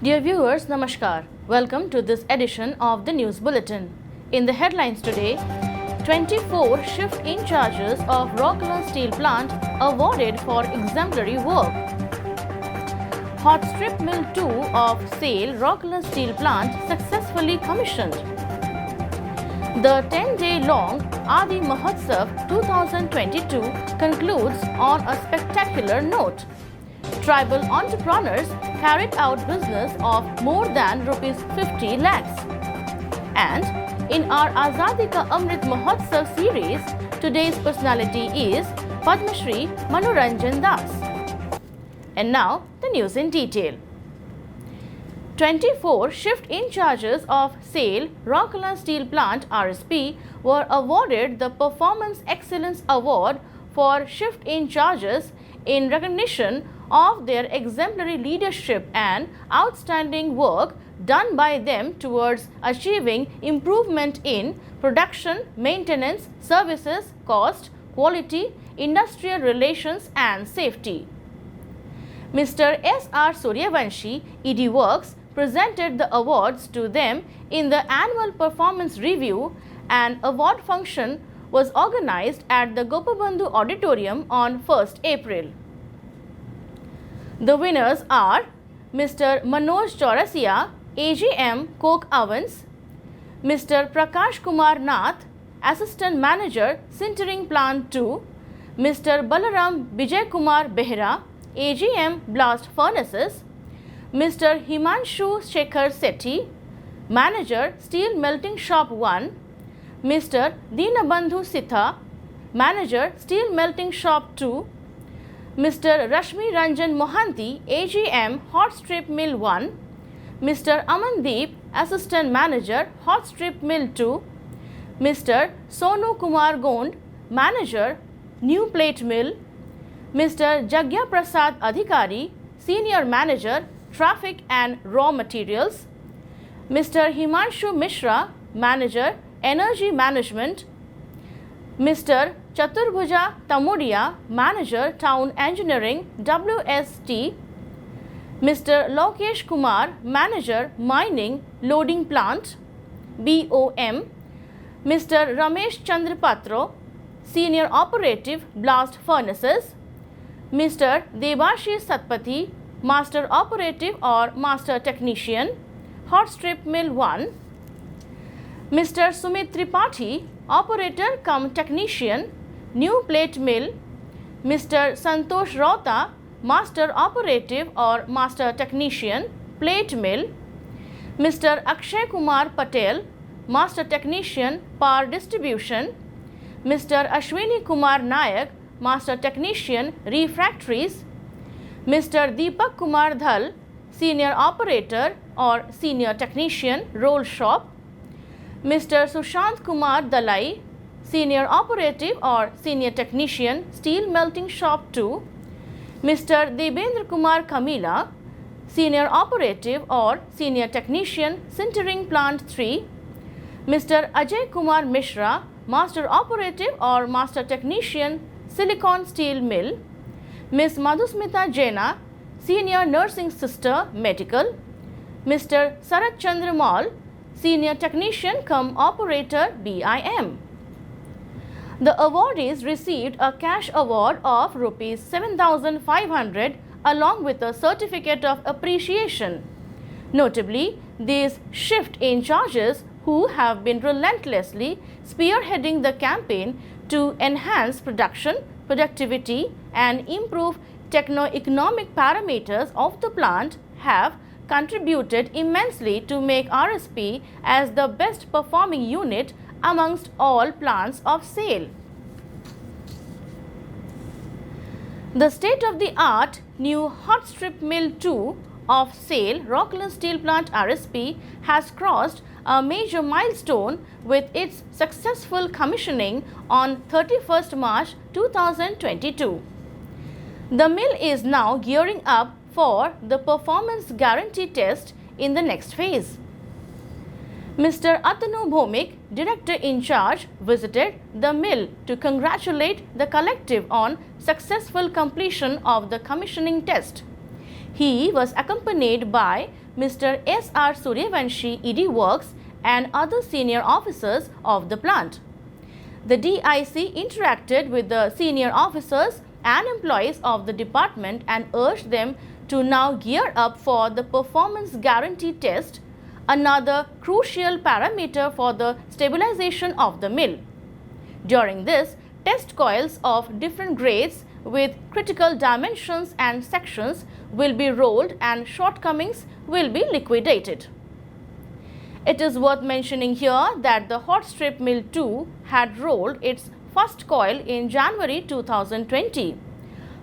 Dear viewers, Namaskar. Welcome to this edition of the News Bulletin. In the headlines today, 24 shift in charges of Rourkela Steel Plant awarded for exemplary work. Hot Strip Mill 2 of SAIL Rourkela Steel Plant successfully commissioned. The 10-day-long Adi Mahotsav 2022 concludes on a spectacular note. Tribal entrepreneurs carried out business of more than rupees 50 lakhs. And in our Azadi Ka Amrit Mahotsav series, today's personality is Padma Shri Manoranjan Das. And now the news in detail. 24 shift in charges of SAIL Rourkela Steel Plant RSP were awarded the Performance Excellence Award for shift in charges in recognition of their exemplary leadership and outstanding work done by them towards achieving improvement in production, maintenance, services, cost, quality, industrial relations and safety. Mr. S.R. Suryavanshi, ED Works, presented the awards to them in the annual performance review. An award function was organized at the Gopabandhu Auditorium on 1st April. The winners are Mr. Manoj Chaurasia, AGM Coke Ovens, Mr. Prakash Kumar Nath, Assistant Manager Sintering Plant 2, Mr. Balaram Vijay Kumar Behra, AGM Blast Furnaces, Mr. Himanshu Shekhar Sethi, Manager Steel Melting Shop 1, Mr. Dinabandhu Sitha, Manager Steel Melting Shop 2, Mr. Rashmi Ranjan Mohanty, AGM Hot Strip Mill 1, Mr. Amandeep, Assistant Manager Hot Strip Mill 2, Mr. Sonu Kumar Gond, Manager New Plate Mill, Mr. Jagya Prasad Adhikari, Senior Manager Traffic and Raw Materials, Mr. Himanshu Mishra, Manager Energy Management, Mr. Chaturbhuja Tamudia, Manager Town Engineering WST, Mr. Lokesh Kumar, Manager Mining Loading Plant BOM, Mr. Ramesh Chandrapatro, Senior Operative Blast Furnaces, Mr. Debashish Satpathy, Master Operative or Master Technician, Hot Strip Mill 1, Mr. Sumit Tripathi, Operator cum Technician, New Plate Mill, Mr. Santosh Rauta, Master Operative or Master Technician, Plate Mill, Mr. Akshay Kumar Patel, Master Technician, Power Distribution, Mr. Ashwini Kumar Nayak, Master Technician, Refractories, Mr. Deepak Kumar Dhal, Senior Operator or Senior Technician, Roll Shop, Mr. Sushant Kumar Dalai, Senior Operative or Senior Technician, Steel Melting Shop 2, Mr. Debendra Kumar Kamila, Senior Operative or Senior Technician, Sintering Plant 3, Mr. Ajay Kumar Mishra, Master Operative or Master Technician, Silicon Steel Mill, Ms. Madhusmita Jaina, Senior Nursing Sister, Medical, Mr. Sarat Chandra Mal, Senior Technician cum Operator BIM. The awardees received a cash award of Rs 7,500 along with a certificate of appreciation. Notably, these shift in charges who have been relentlessly spearheading the campaign to enhance production, productivity and improve techno-economic parameters of the plant have contributed immensely to make RSP as the best performing unit amongst all plants of SAIL. The state-of-the-art new Hot Strip Mill 2 of SAIL Rourkela Steel Plant RSP has crossed a major milestone with its successful commissioning on 31st March 2022. The mill is now gearing up for the performance guarantee test in the next phase. Mr. Atanu Bhomik, Director in charge, visited the mill to congratulate the collective on successful completion of the commissioning test. He was accompanied by Mr. S.R. Suryavanshi, ED Works, and other senior officers of the plant. The DIC interacted with the senior officers and employees of the department and urged them to now gear up for the performance guarantee test, another crucial parameter for the stabilization of the mill. During this, test coils of different grades with critical dimensions and sections will be rolled and shortcomings will be liquidated. It is worth mentioning here that the hot strip mill 2 had rolled its first coil in January 2020.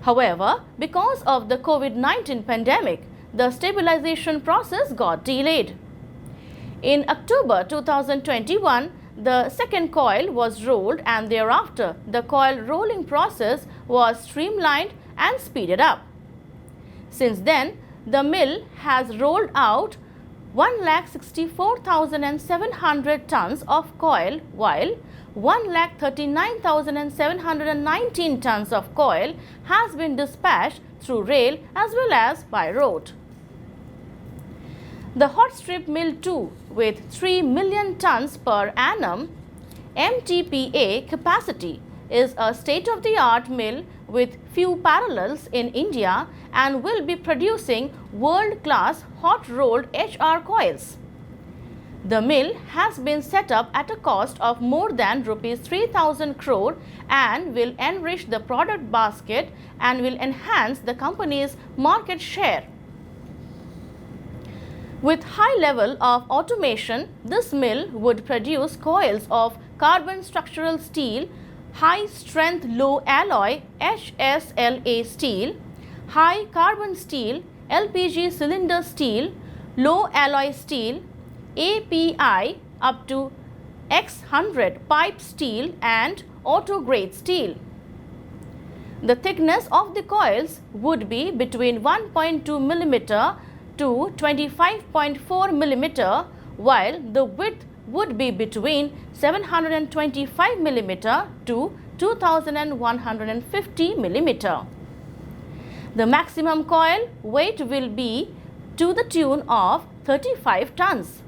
However, because of the COVID-19 pandemic, the stabilization process got delayed. In October 2021, the second coil was rolled, and thereafter the coil rolling process was streamlined and speeded up. Since then, the mill has rolled out 1,64,700 tons of coil, while 1,39,719 tons of coil has been dispatched through rail as well as by road. The hot strip mill 2, with 3 million tons per annum MTPA capacity, is a state-of-the-art mill with few parallels in India and will be producing world-class hot-rolled HR coils. The mill has been set up at a cost of more than Rs 3,000 crore and will enrich the product basket and will enhance the company's market share. With high level of automation, this mill would produce coils of carbon structural steel, high strength low alloy HSLA steel, high carbon steel, LPG cylinder steel, low alloy steel, API up to X100 pipe steel and auto grade steel. The thickness of the coils would be between 1.2 mm to 25.4 mm, while the width would be between 725 mm to 2150 mm. The maximum coil weight will be to the tune of 35 tons.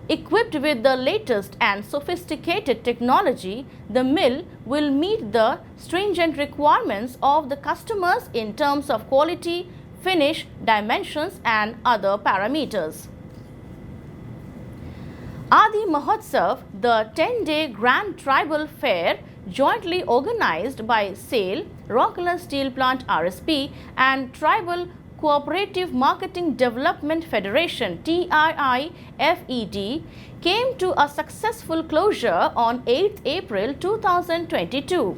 Equipped with the latest and sophisticated technology, the mill will meet the stringent requirements of the customers in terms of quality, finish, dimensions and other parameters. Adi Mahotsav, the 10-day Grand Tribal Fair jointly organized by SAIL, Rourkela Steel Plant RSP and Tribal Cooperative Marketing Development Federation TIIFED, came to a successful closure on 8th April 2022.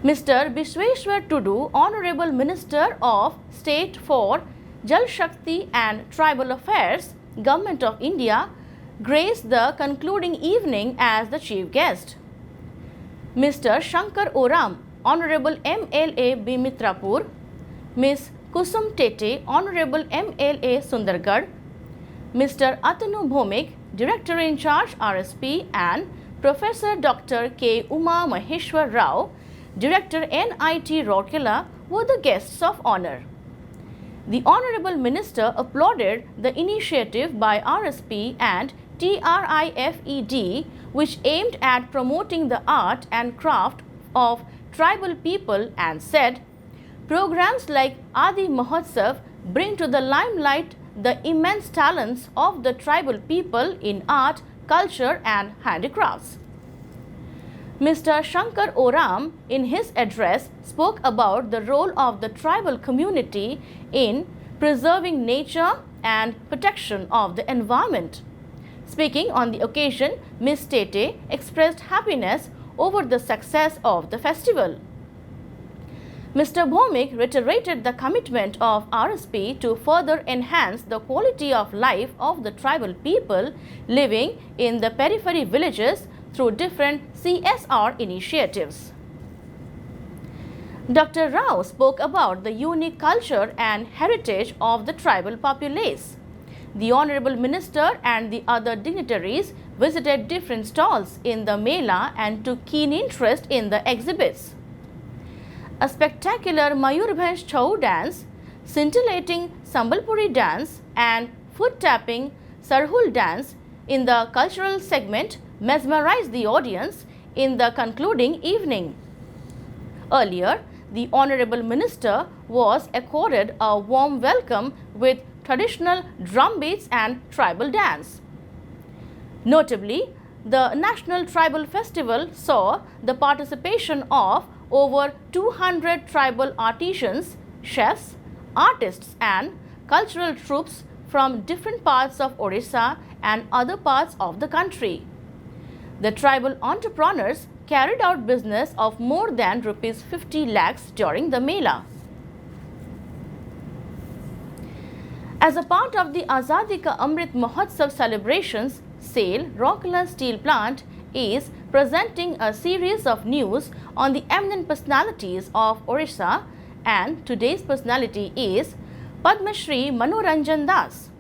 Mr. Bisweshwar Tudu, Honorable Minister of State for Jal Shakti and Tribal Affairs, Government of India, graced the concluding evening as the chief guest. Mr. Shankar Oram, Honorable MLA Bimitrapur, Ms. Kusum Tete, Honorable MLA Sundargarh, Mr. Atanu Bhomik, Director in Charge RSP, and Professor Dr. K. Uma Maheshwar Rao, Director NIT Rourkela, were the guests of honor. The Honorable Minister applauded the initiative by RSP and TRIFED, which aimed at promoting the art and craft of tribal people, and said, "Programs like Adi Mahotsav bring to the limelight the immense talents of the tribal people in art, culture and handicrafts." Mr. Shankar Oram, in his address, spoke about the role of the tribal community in preserving nature and protection of the environment. Speaking on the occasion, Ms. Tete expressed happiness over the success of the festival. Mr. Bhomik reiterated the commitment of RSP to further enhance the quality of life of the tribal people living in the periphery villages through different CSR initiatives. Dr. Rao spoke about the unique culture and heritage of the tribal populace. The Honorable Minister and the other dignitaries visited different stalls in the Mela and took keen interest in the exhibits. A spectacular Mayurbhanj Chhau dance, scintillating Sambalpuri dance and foot-tapping Sarhul dance in the cultural segment mesmerized the audience in the concluding evening. Earlier, the Honorable Minister was accorded a warm welcome with traditional drum beats and tribal dance. Notably, the National Tribal Festival saw the participation of over 200 tribal artisans, chefs, artists and cultural troops from different parts of Odisha and other parts of the country. The tribal entrepreneurs carried out business of more than rupees 50 lakhs during the Mela. As a part of the Azadi Ka Amrit Mahotsav celebrations, SAIL Rourkela Steel Plant is presenting a series of news on the eminent personalities of Odisha, and today's personality is Padma Shri Manoranjan Das.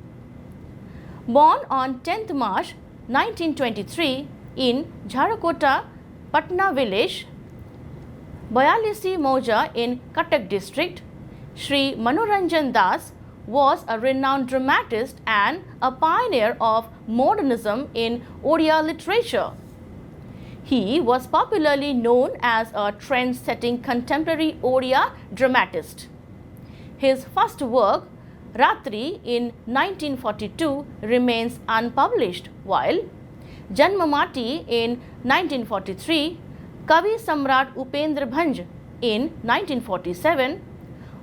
Born on 10th March 1923 in Jharakota, Patna village, Bayalisi Mauja in Cuttack district, Shri Manoranjan Das was a renowned dramatist and a pioneer of modernism in Odia literature. He was popularly known as a trend-setting contemporary Odia dramatist. His first work, Ratri in 1942, remains unpublished, while Janmamati in 1943, Kavi Samrat Upendra Bhanj in 1947,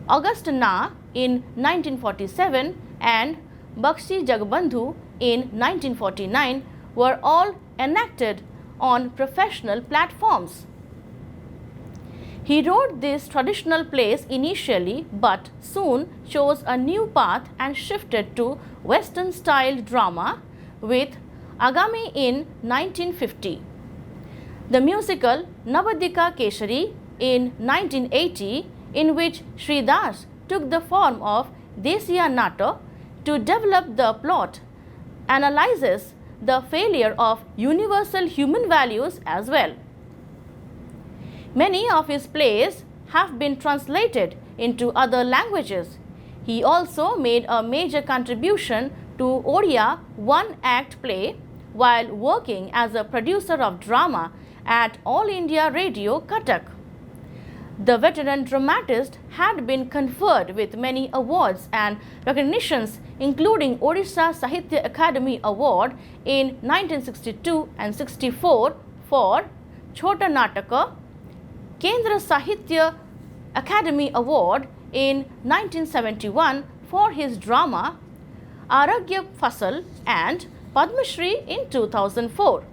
August Na in 1947 and Bakshi Jagbandhu in 1949 were all enacted on professional platforms. He wrote this traditional plays initially but soon chose a new path and shifted to Western style drama with Agami in 1950. The musical Navadika Keshari in 1980, in which Sri Das took the form of Desiya Nata to develop the plot, analyzes the failure of universal human values as well. Many of his plays have been translated into other languages. He also made a major contribution to Odia one-act play while working as a producer of drama at All India Radio, Cuttack. The veteran dramatist had been conferred with many awards and recognitions, including Odisha Sahitya Academy Award in 1962 and 64 for Chota Nataka, Kendra Sahitya Academy Award in 1971 for his drama Aragya Fasal, and Padma Shri in 2004.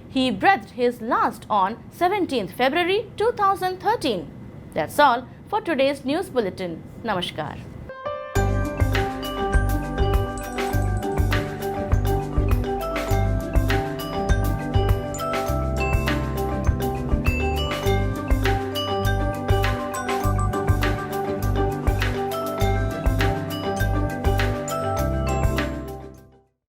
He breathed his last on 17th February 2013. That's all for today's news bulletin. Namaskar.